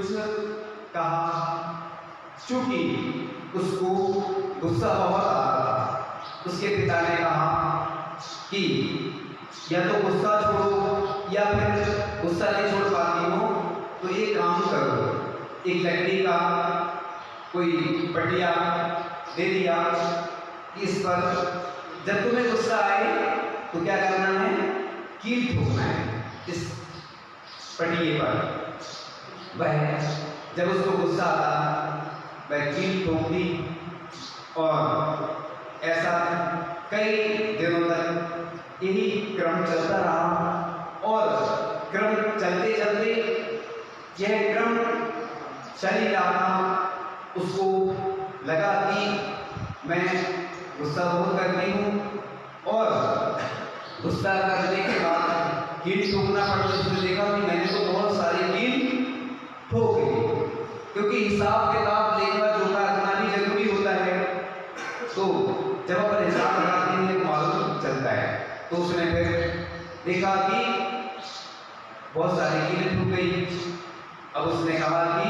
कुछ कहा, चूंकि उसको गुस्सा बहुत आ रहा था। उसके पिता ने कहा कि या तो गुस्सा छोड़ो, या फिर गुस्सा नहीं छोड़ पाती हो तो एक काम करो, एक लकड़ी का कोई पटिया दे दिया, इस पर जब तुम्हें गुस्सा आए तो क्या करना है, कील ठोकना है इस पटिए पर। वह जब उसको गुस्सा आता वह कील ठोक दी, और ऐसा कई दिनों तक यही क्रम चलता रहा। और क्रम चलते चलते यह क्रम चल ही रहा था। उसको लगा कि मैं गुस्सा बहुत करती हूँ, और गुस्सा करने के बाद कील ठोकना पड़ता। उसने देखा कि मैंने तो बहुत सारी कील ठोक दी, क्योंकि हिसाब किताब लेखा जोखा रखना भी जरूरी होता है। तो जब अपन हिसाब लगाते हैं तो मालूम चलता है। तो उसने फिर देखा कि बहुत सारी कीलें ठुक गई। अब उसने कहा कि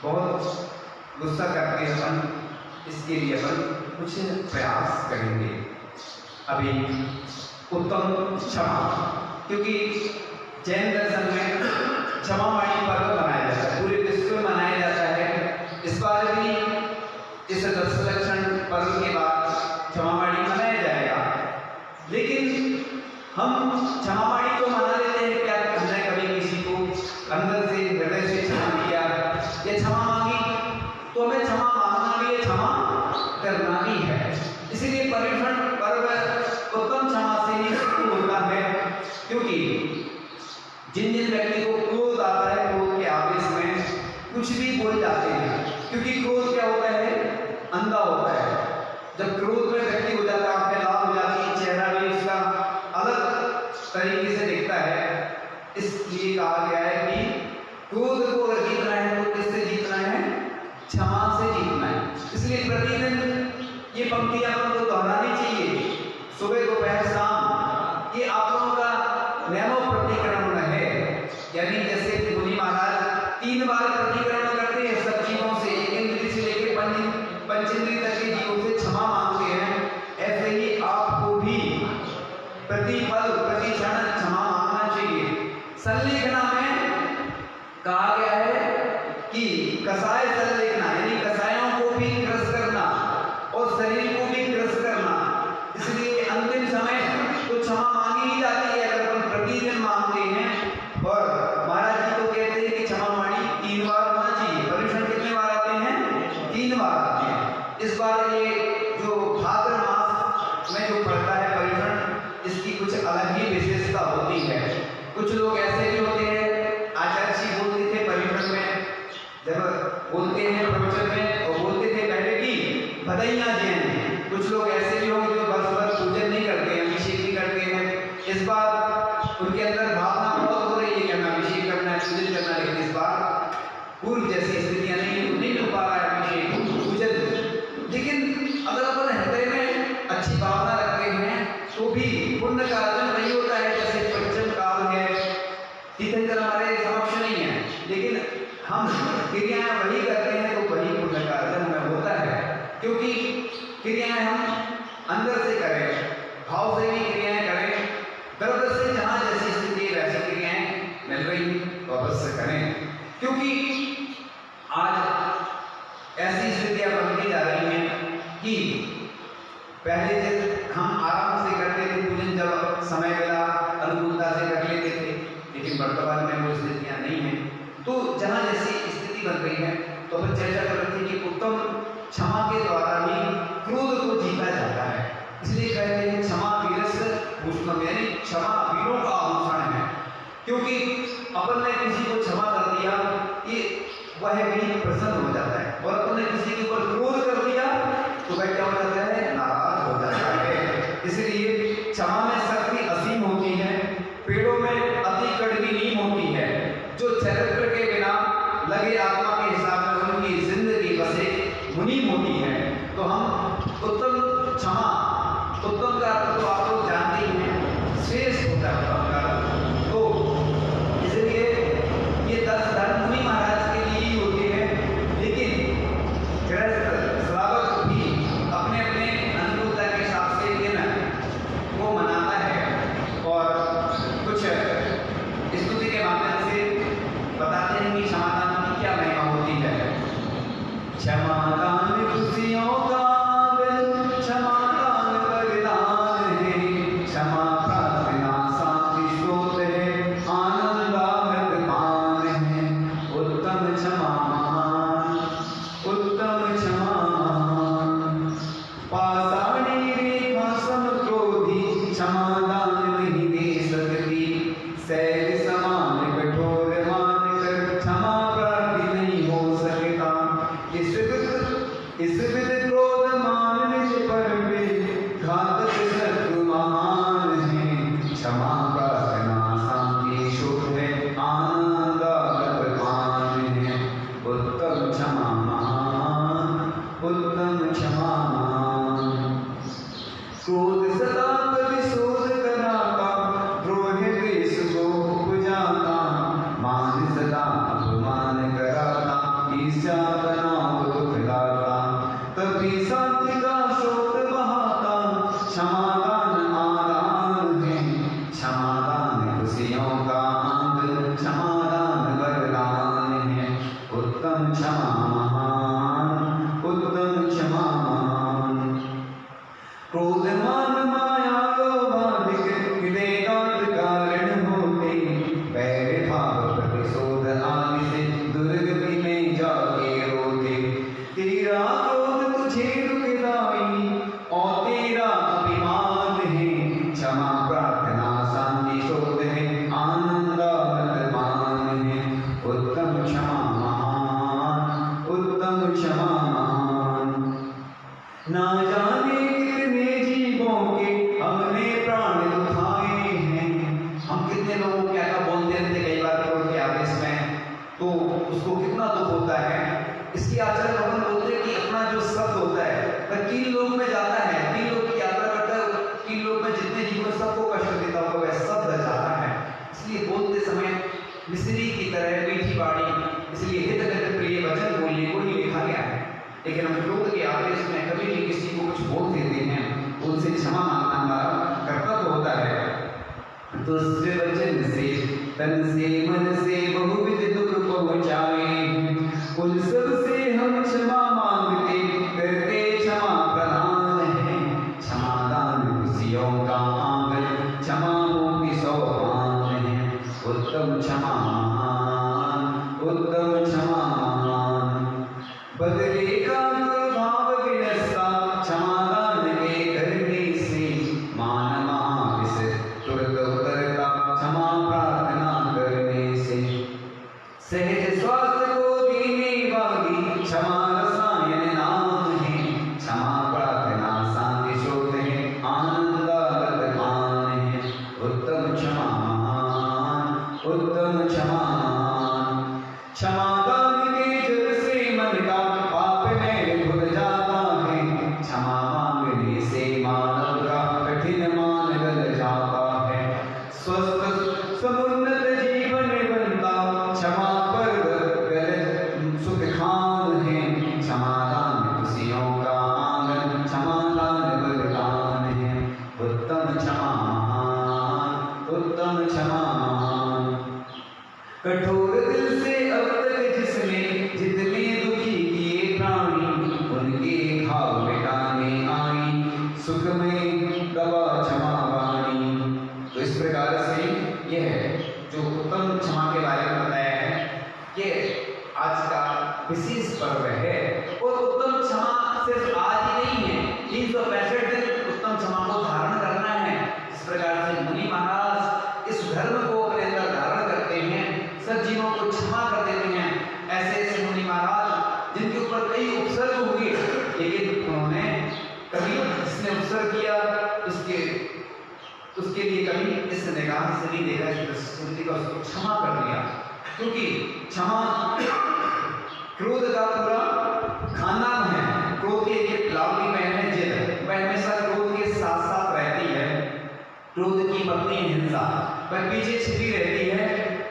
बहुत गुस्सा करके अपन इसके लिए अपन कुछ प्रयास करेंगे। अभी उत्तम क्षमा, क्योंकि जैन दर्शन में क्षमावाणी पर्व मनाया जाता है, पूरे विश्व में मनाया जाता है। इस बार भी इस 10 लक्षण पर्व के बाद क्षमावाणी मनाया जाएगा। लेकिन हम क्षमावाणी तो मना लेते हैं, क्या हमने कभी किसी को अंदर से हृदय से क्षमा किया या क्षमा मांगी, तो हमें क्षमा मांगना भी है, क्षमा करना भी है। इसीलिए पर्युषण पर्व उत्तम क्षमा से ही शुरू होता है, क्योंकि जिन जिन व्यक्ति को क्रोध आता है, क्रोध के आवेश में कुछ भी बोल जाते हैं। क्योंकि क्रोध क्या होता है, अंधा होता है। जब क्रोध में व्यक्ति हो जाता है, आंखें लाल हो जाती है, चेहरा भी उसका अलग तरीके से दिखता है। इसलिए कहा गया है कि क्रोध को अगर जीतना है तो किससे जीतना है, क्षमा से जीतना है। इसलिए प्रतिदिन ये पंक्तियां आपको दोहरानी चाहिए, सुबह दोपहर शाम। ये आप लोगों का नैनो प्रतिक्रमण है, यानी जैसे मुनि महाराज 3 बार प्रतिक्रमण करते हैं सब जीवों से, इंद्रिय से लेकर पंचेंद्रिय तक के जीवों से क्षमा मांगते हैं, ऐसे ही आपको भी प्रतिपल प्रति क्षण क्षमा मांगना चाहिए। संलेखना में कहा गया है कि कसाय संलेखना, यानी कसायों को भी ग्रस करना और शरीर को भी ग्रस करना। इसलिए अंतिम समय तो क्षमा मांगी ही जाती है अगर हम प्रतिदिन मांगते हैं। और महाराज जी तो कहते हैं कि क्षमावाणी 3 बार होना चाहिए। पर्युषण कितने बार आते हैं, 3 बार आते हैं। इस बार ये जो भाद्र मास में जो पड़ता है पर्युषण, इसकी कुछ अलग ही विशेषता होती है। कुछ लोग ऐसे भी होते हैं, आचार्य जी बोलते थे पर्युषण में, जब बोलते हैं प्रवचन में, और बोलते थे पहले की बधाइयां दें। कुछ लोग ऐसे भी होंगे जो वर्ष भर पूजन नहीं करते हैं, अभिषेक नहीं करते हैं। इस बार उनके अंदर भावना बहुत हो रही है कि हमें अभिषेक करना है, पूजन करना है, लेकिन इस बार पूर्व जैसी स्थितियां नहीं हो पा रहा है अभिषेक पूजन। लेकिन अगर अपन हृदय में अच्छी भावना रखते हैं तो भी पुण्य का अर्जन वही होता है। जैसे पंचम काल है, तीर्थंकर हमारे समक्ष नहीं है, लेकिन हम क्रियाएं वही करते हैं तो वही पुण्य का अर्जन हमें होता है। क्योंकि क्रियाएं हम अंदर से करें, भाव से भी क्रियाएं करें, दर्द से जहां जैसी स्थिति वैसी क्रियाएं मिल रही वापस से करें। क्योंकि आज ऐसी स्थितियां बनती जा रही हैं कि पहले जब हम आराम से करते थे पूजन, जब समय मिला अनुकूलता से कर लेते थे, लेकिन वर्तमान में वो स्थितियां नहीं है। तो जहां जैसी स्थिति बन गई है, तो हम चर्चा कर रहे थे कि उत्तम क्षमा के द्वारा ही क्रोध को जीता जाता है। इसलिए कहते हैं क्षमा वीरस्य भूषणम, यानी क्षमा वीरों का आभूषण है। क्योंकि अपन ने किसी को क्षमा कर दिया, ये वह भी प्रसन्न हो जाता है, और अपन ने किसी के ऊपर क्रोध कर दिया तो वह क्या हो जाता है, नाराज हो जाता है। इसलिए क्षमा में शक्ति असीम होती है, पेड़ों में अति कड़वी नीम होती है। जो चरित्र के बिना लगे आत्मा के हिसाब में उनकी जिंदगी बस एक मुनीम होती है। तो हम उत्तम क्षमा, उत्तम का अर्थ तो आप लोग जानते ही हैं, श्रेष्ठ होता है उत्तम का। तो इसलिए ये 10 धर्म क्षमा दान खुशियों का आंगन, क्षमा दान वरदान है, क्षमा प्रार्थना शांति स्रोत है, आनंद अमृत पान है। उत्तम क्षमा महान, उत्तम क्षमा महान। पाषाणी रेखा सम क्रोधी, क्षमा दान नहीं दे सकती, शैल समान कठोर मान कर क्षमा प्राप्ति नहीं हो सकता। इस विध क्रोध मान निज पर पे, घातक शत्रु महान है, क्षमा प्रार्थना शांति सुख है, आनंद पान है। उत्तम क्षमा महान, उत्तम क्षमा महान। क्रोध सदा प्रतिशोध कराता, द्रोह द्वेष को उपजाता, मान सदा अपमान कराता, ईर्ष्या तनाव दुख लाता, तभी शांति का स्रोत बहाता, क्षमा दान आदान है, क्षमा दान खुशियों का अंग, क्षमा दान वरदान है। उत्तम क्षमा महान, उत्तम क्षमा महान। क्रोध मान माया लोभाधिक, हृदयघात कारण होते, वैर भाव प्रतिशोध आदि से दुर्गति में जाके रोते। तेरा क्रोध तुझे दुखदाई और तेरा अभिमान है, क्षमा प्रार्थना शांति शोध है, आनंद मान है। उत्तम क्षमा महान, उत्तम क्षमा महान। ना जाने कितने जीवों के हमने प्राण दुखाए हैं, हम कितने लोगों को क्या बोलते रहते कई बार क्रोध के आवेश में, तो उसको कितना दुख होता है। इसकी आचरण भगवान बोलते हैं कि अपना जो शब्द होता है वह 3 लोक में जाता है, 3 लोक की यात्रा करता है, 3 लोक में जितने जीवन सबको कष्ट देता होगा वह शब्द जाता है। इसलिए बोलते समय मिश्री की तरह मीठी बाड़ी, इसलिए हित गत प्रिय वचन बोलने को ही लिखा गया है। लेकिन हम क्रोध के आवेश में कभी भी किसी को कुछ बोल देते हैं, उनसे क्षमा मांगना हमारा कर्तव्य होता है। दुष्ट वचन से तन से मन से बहुविध दुख पहुंचाए, उन सब से हम क्षमा मांगते, करते क्षमा प्रदान है, क्षमा दान खुशियों का आंगन, क्षमा मुक्ति सोपान है। उत्तम क्षमा महान, उत्तम क्षमा महान। बदले का भाव विनस्ता, क्षमा दान के करने से, मान महाविष तुरंत उतरता, क्षमा प्रार्थना करने से। सहज स्वास्थ्य को देने वाली, क्षमा रसायन नाम है, क्षमा प्रार्थना शांति शोध है, आनंद मान है। उत्तम क्षमा महान, उत्तम क्षमा महान। क्षमा दान के जल से मन का पाप में धुल जाता है, क्षमा मांगने से मानव का कठिन मान गल जाता है। स्वस्थ समुन्नत जीवन बनता, क्षमा पर्वत गल सुख खान है, क्षमा दान खुशियों का आंगन, क्षमा दान वरदान है। उत्तम क्षमा महान, उत्तम क्षमा महान। कठोर दिल से अब तक जिसने जितने दुखी किए प्राणी, उनके घाव मिटाने आई, सुख में दवा क्षमा वाणी। तो इस प्रकार से यह जो उत्तम क्षमा के बारे में बताया है, ये आज का विशेष पर्व है। और उत्तम क्षमा सिर्फ आज ही नहीं है, 365 दिन उत्तम क्षमा को धारण करना है। इस प्रकार से मुनि महाराज इस धर्म को अपने अंदर धारण करते हैं, सब जीवों को क्षमा कर देते हैं। ऐसे ऐसे मुनि महाराज जिनके ऊपर कई उपसर्ग हुए, लेकिन उन्होंने कभी जिसने उपसर्ग किया उसके लिए कभी इस निगाह से नहीं देखा, इस दृष्टि का उसको क्षमा कर दिया। क्योंकि क्षमा क्रोध का पूरा खाना है। क्रोध की एक लावली बहन है जिद, वह हमेशा क्रोध के साथ साथ रहती है। क्रोध की पत्नी हिंसा, वह पीछे छिपी रहती है,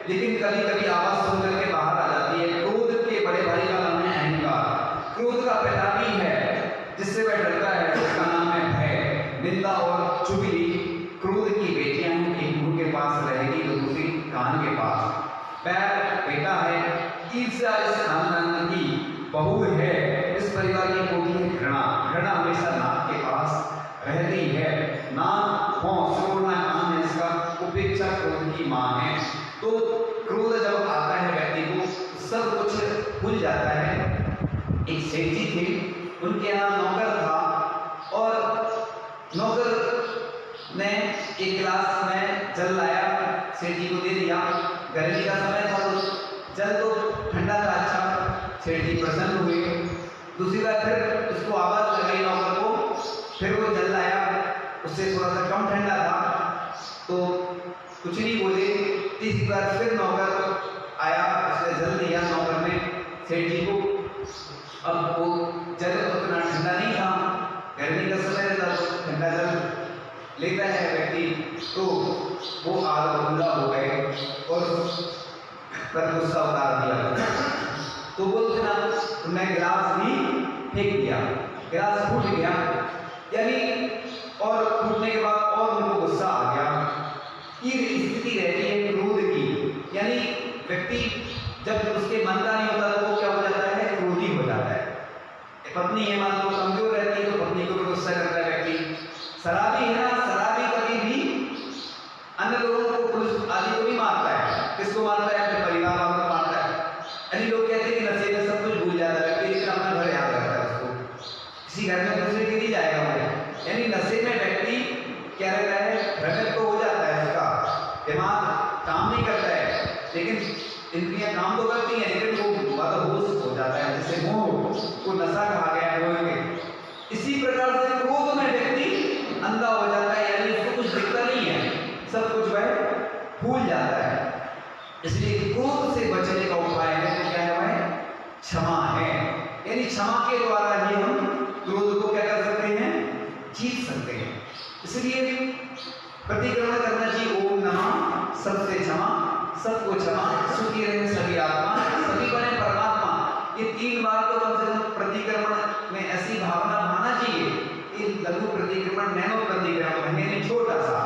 लेकिन कभी कभी आवाज सुन करके बाहर आ जाती है। क्रोध के बड़े भाई का नाम है अहंकार। क्रोध का पिता भी है जिससे वह डरता है, उसका नाम है भय। निंदा और चुगली क्रोध की बेटियां हैं, एक मुंह के पास रहेगी तो दूसरी कान के पास। पैर बेटा है, ईर्ष्या इस खानदान की बहू है, इस परिवार की होती है घृणा। घृणा हमेशा नाक के पास रहती है। नाक हो श्रोणा कान है इसका, उपेक्षा क्रोध की मां है। तो क्रोध जब आता है व्यक्ति को, सब कुछ भूल जाता है। एक सेठ जी थे, उनके यहाँ नौकर था और नौकर ने एक गिलास में जल लाया, सेठ जी को दे दिया। गर्मी का समय था तो जल तो ठंडा था, अच्छा। सेठ जी प्रसन्न हुए। दूसरी बार फिर उसको आवाज लगाई नौकर को, फिर वो जल लाया, उससे थोड़ा सा कम ठंडा था तो कुछ नहीं बोले। तीसरी बार फिर नौकर आया, उसने जल दिया नौकर ने सेठ जी को। अब वो जल उतना ठंडा नहीं था, गर्मी का समय था तो ठंडा जल लेता है व्यक्ति, तो वो आग बबूला हो गए और पर गुस्सा उतार दिया। तो बोलते ना, मैं गिलास भी फेंक दिया, गिलास फूट गया, यानी और फूटने के बाद और उनको गुस्सा आ गया। ये स्थिति रहती है क्रोध की, यानी व्यक्ति जब उसके मन का नहीं होता तो वो क्या हो जाता है, क्रोधी हो जाता है। पत्नी है मान लो कमजोर रहती है तो पत्नी को भी गुस्सा करता है व्यक्ति। शराबी है ना, शराबी कभी भी अन्य लोगों को, पुलिस आदि को नहीं मारता है। किसको मारता है? अपने परिवार वालों को मारता है। यानी लोग कहते हैं कि नशे में सब कुछ भूल जाता है, लेकिन अपना घर याद रखता है उसको, किसी घर में दूसरे के नहीं जाएगा वो। यानी नशे में व्यक्ति क्या रहता है, भ्रमित तो हो जाता है, उसका दिमाग काम नहीं करता है, लेकिन इंद्रियां काम तो करती हैं, लेकिन वो बदहोश हो जाता है, जैसे मोह को नशा कहा गया है मोह के। इसी प्रकार से क्रोध में व्यक्ति अंधा हो जाता है, यानी उसको कुछ दिखता नहीं है, सब कुछ वह भूल जाता है। इसलिए क्रोध से बचने का उपाय है तो क्या है, वह क्षमा है। यानी क्षमा के द्वारा ही हम क्रोध को क्या कर सकते हैं, जीत सकते हैं। इसलिए प्रतिक्रमण करना चाहिए, ओम नमः सबसे क्षमा, सबको क्षमा, सुखी रहे सभी आत्मा, सभी बने परमात्मा। ये 3 बार तो कम से कम प्रतिक्रमण में ऐसी भावना बनाना चाहिए। ये लघु प्रतिक्रमण, नैनो प्रतिक्रमण है, छोटा सा,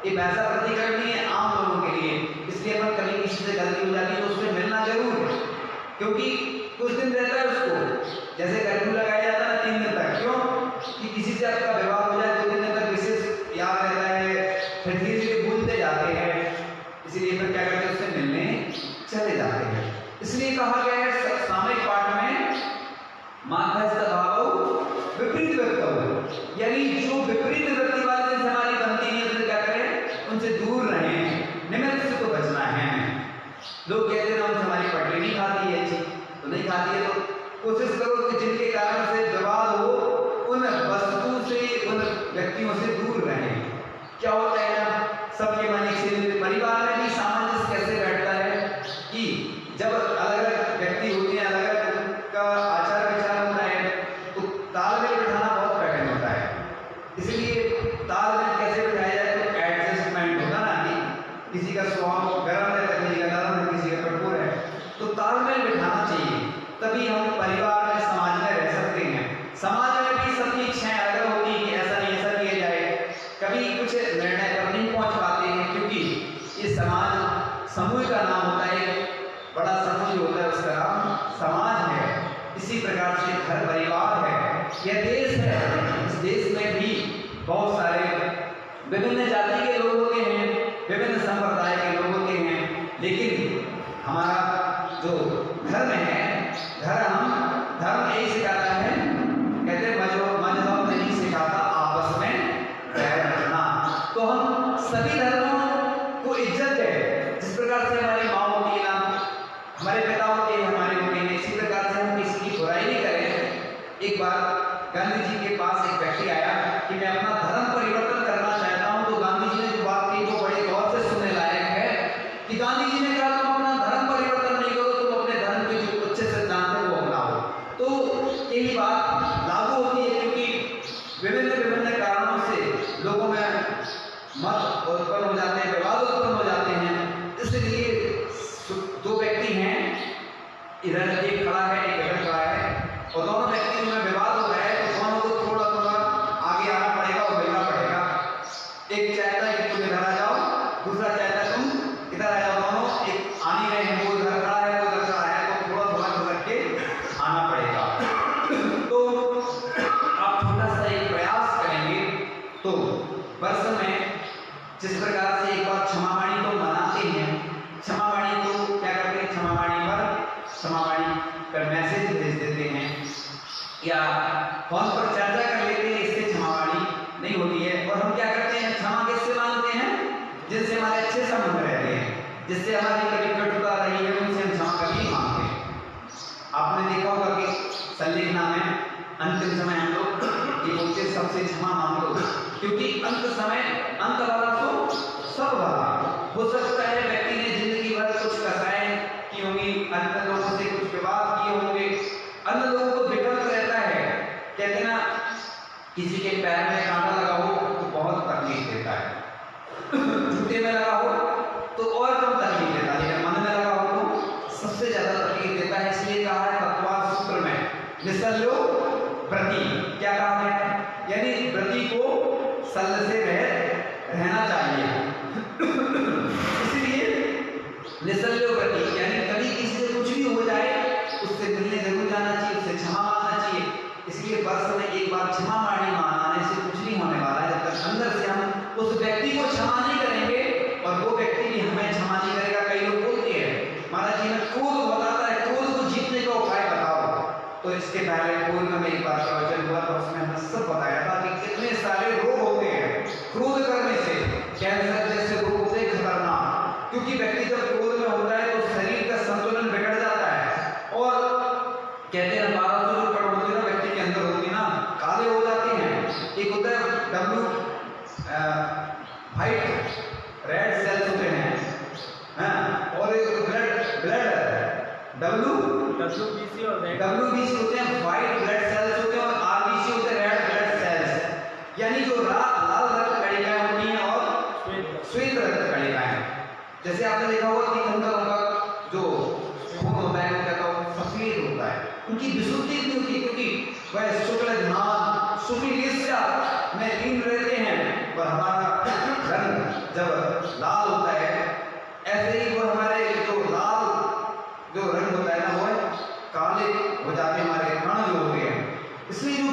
ये वैसा प्रतिक्रमण नहीं है आम लोगों के लिए। इसलिए अपन कभी किसी से गलती हो जाती है तो उससे मिलना जरूर है, क्योंकि कुछ दिन रहता है उसको, जैसे कर्फ्यू लगाया जाता है 3 दिन तक, क्यों कि किसी से आपका व्यवहार हो जाए 2 दिन तक विशेष याद रहता है, फिर धीरे धीरे भूलते जाते हैं। इसलिए फिर क्या करते हैं, उससे मिलने चले जाते हैं। इसलिए कहा गया है सामयिक पाठ में, माध्यस्थ भाव विपरीत व्यक्त, यानी जो विपरीत वृत्ति वाले जिनसे हमारी बनती है उनसे क्या करें, उनसे दूर रहें, निमित्त से तो बचना है। लोग कहते हैं उनसे हमारी पटरी नहीं खाती है, तो नहीं खाती है तो कोशिश करो कि जिनके कारण से विवाद हो, उन वस्तु से, उन व्यक्तियों से दूर रहें। क्या होता है ना, सबके मन एक से, परिवार में भी सामंजस्य कैसे बैठता है कि जब अलग अलग व्यक्ति होते हैं, अलग अलग उनका आचार विचार होता है, तो तालमेल बिठाना बहुत कठिन होता है। इसलिए तालमेल कैसे बिठाया जाए, तो एडजस्टमेंट होता ना, कि किसी का स्वभाव गर्म है, किसी का नरम है, किसी का कठोर है, तो तालमेल बिठाना चाहिए, तभी हम परिवार में, समाज में रह सकते हैं। समाज में भी सबकी इच्छाएं अलग होती है कि ऐसा नहीं ऐसा किया जाए, कभी कुछ निर्णय पर नहीं पहुंच पाते हैं, क्योंकि ये समाज समूह का नाम होता है, बड़ा समूह होता है, उसका नाम समाज है। इसी प्रकार से घर परिवार है, यह देश है, इस देश में भी बहुत सारे विभिन्न जाति के लोग होते हैं, विभिन्न संप्रदाय के लोग होते हैं, लेकिन हमारा जो धर्म है, धर्म यही सिखाता है, कहते हैं मजहब नहीं सिखाता आपस में प्यार रखना। तो हम सभी धर्मों को इज्जत है, जिस प्रकार से हमारी माँ होती है ना, हमारे पिता होते हैं, हमारे होते हैं, इसी प्रकार से हम किसी की बुराई नहीं करें। एक बार गांधी जी के पास एक व्यक्ति आया कि मैं अपना धर्म परिवर्तन करना चाहता हूं, तो गांधी जी ने जो बात की वो बड़े गौर से सुनने लायक है, कि गांधी जी ने कहा तुम अपना धर्म परिवर्तन नहीं करो, तुम अपने धर्म के जो अच्छे सिद्धांत है वो अपनाओ। तो यही बात लागू होती है, क्योंकि विभिन्न कारणों से लोगों में मत उत्पन्न हो जाते हैं, विवाद उत्पन्न हो जाते हैं। इसलिए 2 व्यक्ति हैं, इधर एक खड़ा है, एक इधर खड़ा है, और दोनों व्यक्तियों में विवाद हो रहा है, तो दोनों को थोड़ा थोड़ा आगे आना पड़ेगा और मिलना पड़ेगा। एक चाहता है कि तुम इधर आ जाओ, दूसरा चाहता है तुम इधर आ जाओ, दोनों एक आ नहीं रहे हैं, वो इधर खड़ा है, वो इधर खड़ा है, तो थोड़ा थोड़ा करके आना पड़ेगा। या फोन पर चर्चा कर लेते हैं, इससे क्षमावाणी नहीं होती है। और हम क्या करते हैं, क्षमा किससे मांगते हैं? जिनसे हमारे अच्छे संबंध रहते हैं, जिससे हमारी कभी कटुता रही है, उनसे हम क्षमा कभी नहीं मांगते। आपने देखा होगा कि संलेखना में अंतिम समय हम लोग ये बोलते सबसे क्षमा मांग लो, क्योंकि अंत समय अंत वाला तो सब वाला। हो सकता है व्यक्ति ने जिंदगी भर कुछ कसाएं की होंगी, अन्य लोगों से कुछ विवाद किए होंगे, अन्य लोगों को विकल्प रहता है। कहते ना, किसी के पैर में कांटा लगा हो तो बहुत तकलीफ देता है, जूते में लगा हो तो और कम तकलीफ देता है, लेकिन मन में लगा हो तो सबसे ज्यादा तकलीफ देता है। इसलिए कहा है तत्वाद सूत्र में, निसल्यो व्रती, क्या कहा है? यानी व्रती को सल से रहना चाहिए। इसलिए निसल्यो व्रती यानी कभी किसी से कुछ भी हो जाए, उससे मिलने जरूर जाना चाहिए, उससे क्षमा मांगना चाहिए। इसलिए वर्ष में एक बार क्षमा मांगने से कुछ नहीं होने वाला है, जब तक अंदर से हम उस व्यक्ति को क्षमा नहीं करेंगे और वो व्यक्ति भी हमें क्षमा नहीं करेगा। कई लोग बोलते हैं महाराज जी में क्रोध बताता है, क्रोध को जीतने का उपाय बताओ। तो इसके पहले पूर्व में एक बार प्रवचन हुआ तो उसमें हमने सब बताया था कि कितने सारे रोग होते हैं क्रोध करने से। कैंसर जैसे रोग होते हैं खतरनाक, क्योंकि व्यक्ति जब क्रोध में होता है तो शरीर का संतुलन बिगड़ जाता है। और कहते हैं 1200 जो कण होते हैं ना व्यक्ति के अंदर होते हैं ना, काले हो जाते हैं। एक होता है डब्ल्यू वाइट रेड सेल्स होते हैं, और एक ब्लड WBC होते हैं, व्हाइट ब्लड सेल्स होते हैं, और RBC होते हैं, रेड ब्लड सेल्स। यानी जो लाल रक्त कणिकाएं होती हैं और श्वेत रक्त कणिकाएं। जैसे आपने देखा होगा तीर्थंकरों का जो खून होता है वो कहता है सफेद होता है, उनकी विशुद्धि नहीं होती, क्योंकि वह शुक्ल ध्यान सुविलिस्या में लीन रहते हैं। और हमारा रंग जब लाल होता है, ऐसे ही वो हमारे जो लाल जो रंग होता है ना, वो काले हो जाते हैं, हमारे कण जो होते हैं। इसलिए जो